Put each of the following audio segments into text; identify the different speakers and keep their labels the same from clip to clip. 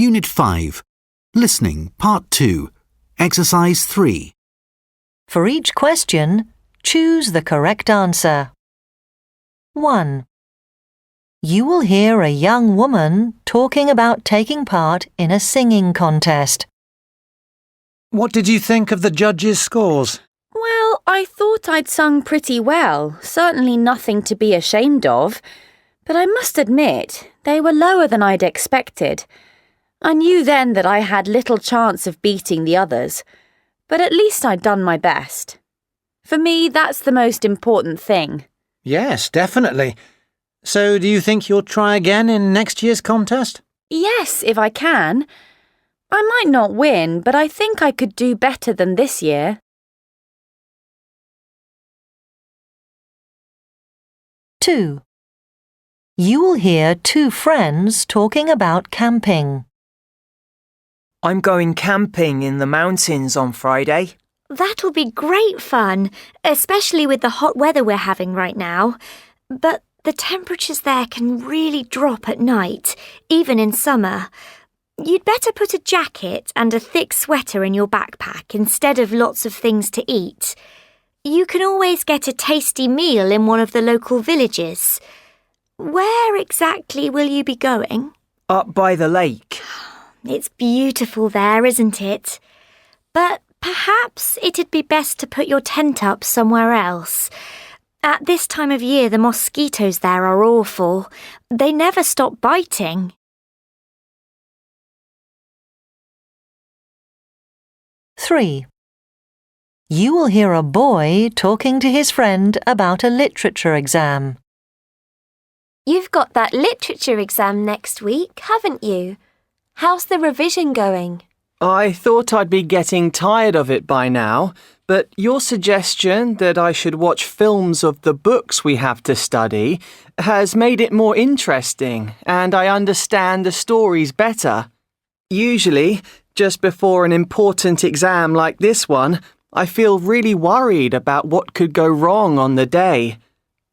Speaker 1: Unit 5. Listening, Part 2. Exercise 3.
Speaker 2: For each question, choose the correct answer. 1. You will hear a young woman talking about taking part in a singing contest.
Speaker 3: What did you think of the judges' scores?
Speaker 4: Well, I thought I'd sung pretty well, certainly nothing to be ashamed of. But I must admit, they were lower than I'd expected. I knew then that I had little chance of beating the others, but at least I'd done my best. For me, that's the most important thing.
Speaker 3: Yes, definitely. So do you think you'll try again in next year's contest?
Speaker 4: Yes, if I can. I might not win, but I think I could do better than this year.
Speaker 2: 2. You will hear two friends talking about camping.
Speaker 5: I'm going camping in the mountains on Friday.
Speaker 6: That'll be great fun, especially with the hot weather we're having right now. But the temperatures there can really drop at night, even in summer. You'd better put a jacket and a thick sweater in your backpack instead of lots of things to eat. You can always get a tasty meal in one of the local villages. Where exactly will you be going?
Speaker 5: Up by the lake.
Speaker 6: It's beautiful there, isn't it? But perhaps it'd be best to put your tent up somewhere else. At this time of year, the mosquitoes there are awful. They never stop biting.
Speaker 2: 3. You will hear a boy talking to his friend about a literature exam.
Speaker 7: You've got that literature exam next week, haven't you? How's the revision going?
Speaker 5: I thought I'd be getting tired of it by now, but your suggestion that I should watch films of the books we have to study has made it more interesting, and I understand the stories better. Usually, just before an important exam like this one, I feel really worried about what could go wrong on the day.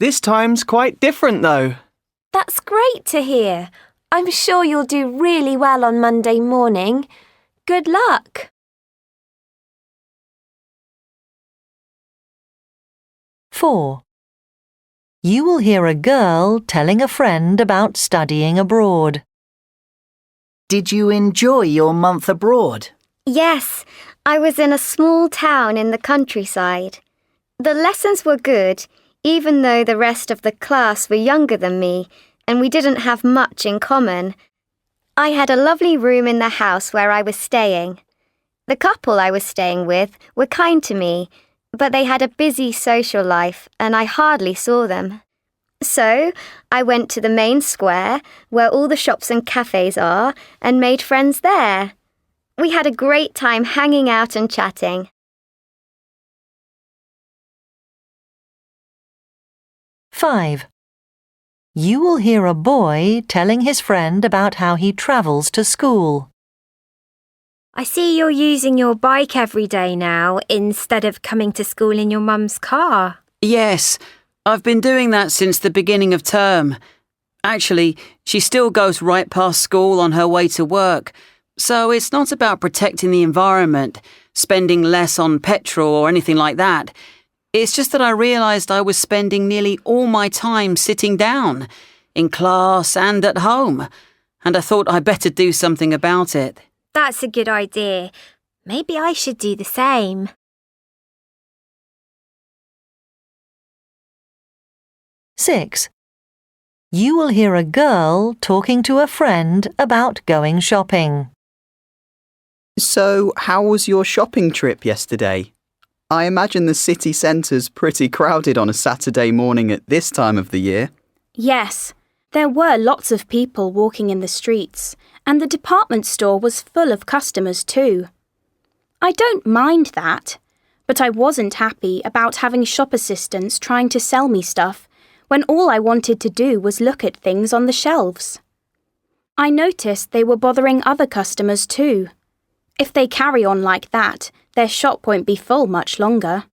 Speaker 5: This time's quite different, though.
Speaker 7: That's great to hear. I'm sure you'll do really well on Monday morning. Good luck.
Speaker 2: 4. You will hear a girl telling a friend about studying abroad.
Speaker 8: Did you enjoy your month abroad?
Speaker 9: Yes, I was in a small town in the countryside. The lessons were good, even though the rest of the class were younger than me, and we didn't have much in common. I had a lovely room in the house where I was staying. The couple I was staying with were kind to me, but they had a busy social life and I hardly saw them. So I went to the main square, where all the shops and cafes are, and made friends there. We had a great time hanging out and chatting.
Speaker 2: 5. You will hear a boy telling his friend about how he travels to school.
Speaker 6: I see you're using your bike every day now instead of coming to school in your mum's car.
Speaker 10: Yes, I've been doing that since the beginning of term. Actually, she still goes right past school on her way to work, so it's not about protecting the environment, spending less on petrol or anything like that. It's just that I realised I was spending nearly all my time sitting down, in class and at home, and I thought I'd better do something about it.
Speaker 6: That's a good idea. Maybe I should do the same.
Speaker 2: 6. You will hear a girl talking to a friend about going shopping.
Speaker 11: So, how was your shopping trip yesterday? I imagine the city centre's pretty crowded on a Saturday morning at this time of the year.
Speaker 4: Yes, there were lots of people walking in the streets, and the department store was full of customers too. I don't mind that, but I wasn't happy about having shop assistants trying to sell me stuff when all I wanted to do was look at things on the shelves. I noticed they were bothering other customers too. If they carry on like that, their shop won't be full much longer.